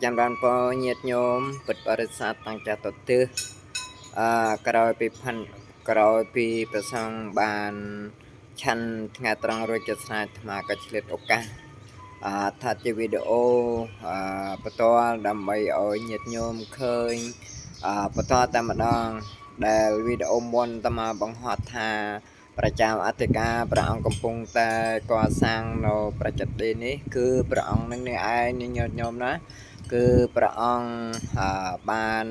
ចាំបានពរញាតិញោមពិតបរិស័ទតាំងចាស់ទៅទិសក្រោយពីព្រះសង្ឃបានឆាន់ថ្ងៃត្រង់រួចជាស្រេចអាត្មាក៏ឆ្លៀតឱកាសថាជាវីដេអូបន្តដើម្បីឲ្យញាតិញោមឃើញបន្តតែម្ដងដែលវីដេអូមុនអាត្មាបង្ហោះថាព្រះចៅអធិការព្រះអង្គកំពុងតែកសាងនៅប្រជតិនេះគឺព្រះអង្គនឹងនេះឯងញាតិញោមណាគឺព្រះអង្គបាន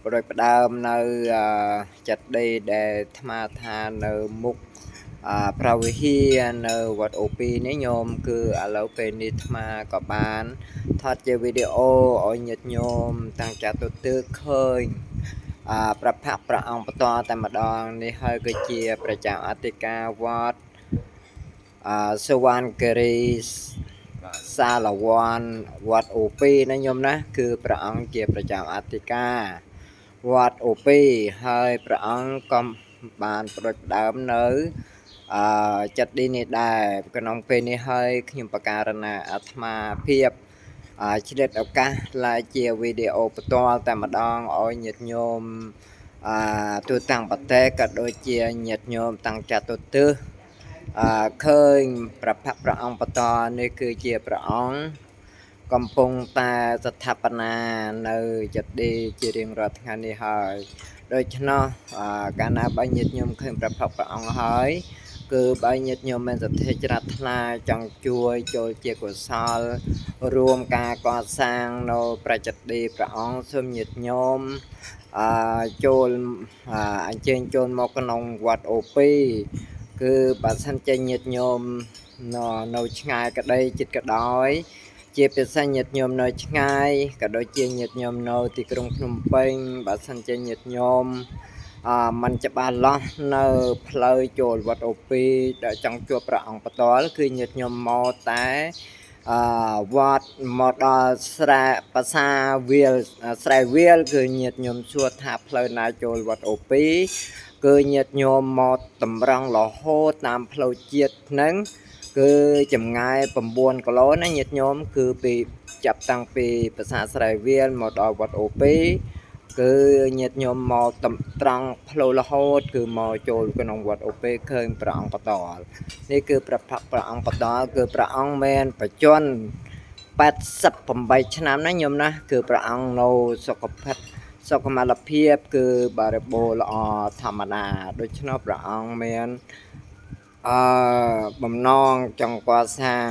ប្រដូចផ្ដើមនៅចិត្តដីដែលអាត្មាថានៅមុខព្រះវិហារនៅវត្តអូពីនេះញោមគឺឥឡូវពេលនេះអាត្មាក៏បានថតជាវីដេអូឲ្យញាតិញោមតាំងចាស់ទៅទើឃើញប្រភពព្រះអង្គបន្តតែម្ដងនេះហើយគឺជាព្រះចៅអធិការវត្តសុវណ្ណគិរីសាលវ័នវត្តអូពីណាញោមណាគឺព្រះអង្គជាព្រះចៅអធិការវត្តអូពីហើយព្រះអង្គក៏បានប្រដូចដើមនៅចិត្តឌីនេះដែរក្នុងពេលនេះហើយខ្ញុំបការណាអាត្មាភាពឆ្លៀតឱកាសឡាយជាវីដេអូបន្តតែម្ដងឲ្យញាតិញោមទូទាំងប្រទេសក៏ដូចជាញាតិញោមតាំងចាស់ទៅទិសឃើញព្រះភ័ក្ត្រព្រះអង្គបន្តនេះគឺជាព្រះអង្គកំពុងតែស្ថាបនានៅចិត្តឌីជារៀងរាល់ថ្ងៃនេះហើយដូច្នោះកាលណាបើញាតិញោមឃើញព្រះភ័ក្ត្រព្រះអង្គហើយគឺបើញាតិញោមមានសទ្ធាជ្រះថ្លាចង់ជួយចូលជាកុសលរួមការកសាងនៅប្រជតិព្រះអង្គសូមញាតិញោមចូលអញ្ជើញចូលមកក្នុងវត្តអូពីគឺបើសិនជាញាតិញោមនៅឆ្ងាយក្តីចិត្តក៏ដោយជាពិសេសញាតិញោមនៅឆ្ងាយក៏ដូចជាញាតិញោមនៅទីក្រុងភ្នំពេញបើសិនជាញាតិញោមมันច្បាស់លាស់នៅផ្លូវចូលវត្តអូពីដែលចង់ជួបព្រះអង្គផ្ទាល់គឺញាតិញោមមកតែវត្តមកដល់ប្រាសាវាលស្រែវាលគឺញាតិញោមសួរថាផ្លូវណាចូលវត្តអូពីគឺញាតិញោមមកតម្រង់រហូតតាមផ្លូវជាតិហ្នឹងគឺចម្ងាយ9គីឡូណាញាតិញោមគឺពីចាប់តាំងពីប្រាសាទស្រែវាលមកដល់វត្តអូពីគឺញាតិញោមមកត្រង់ផ្លូវរហូតគឺមកចូលក្នុងវត្តអូពីឃើញព្រះអង្គបន្តនេះគឺព្រះភ័ក្ត្រព្រះអង្គបន្តគឺព្រះអង្គមានបច្ចុប្បន្ន88ឆ្នាំណាញោមណាគឺព្រះអង្គនៅសុខុមាលភាពគឺបរិបូរណ៍ល្អធម្មតាដូច្នោះព្រះអង្គមានបំណងចង់កសាង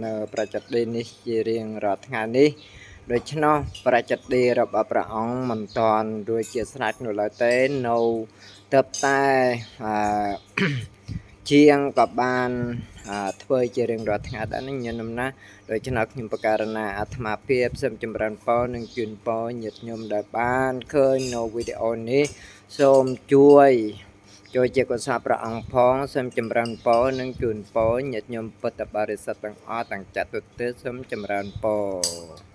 នៅប្រជតិនេះជារៀងរាល់ថ្ងៃនេះដូច្នោះប្រជតិរបស់ព្រះអង្គមិនតាន់រួចជាស្រេចនៅឡើយទេនៅទៅតែជាងក៏បានធ្វើជារៀងរាល់ថ្ងៃដែរណាញាតិញោមណាដូច្នោះខ្ញុំបការណាអាត្មាភាពសូមចម្រើនពរនិងជូនពរញាតិញោមដែលបានឃើញនៅវីដេអូនេះសូមជួយជាកុសលព្រះអង្គផងសូមចម្រើនពរនិងជូនពរញាតិញោមពុទ្ធបរិស័ទទាំងអស់ទាំងចាត់ទុទសូមចម្រើនពរ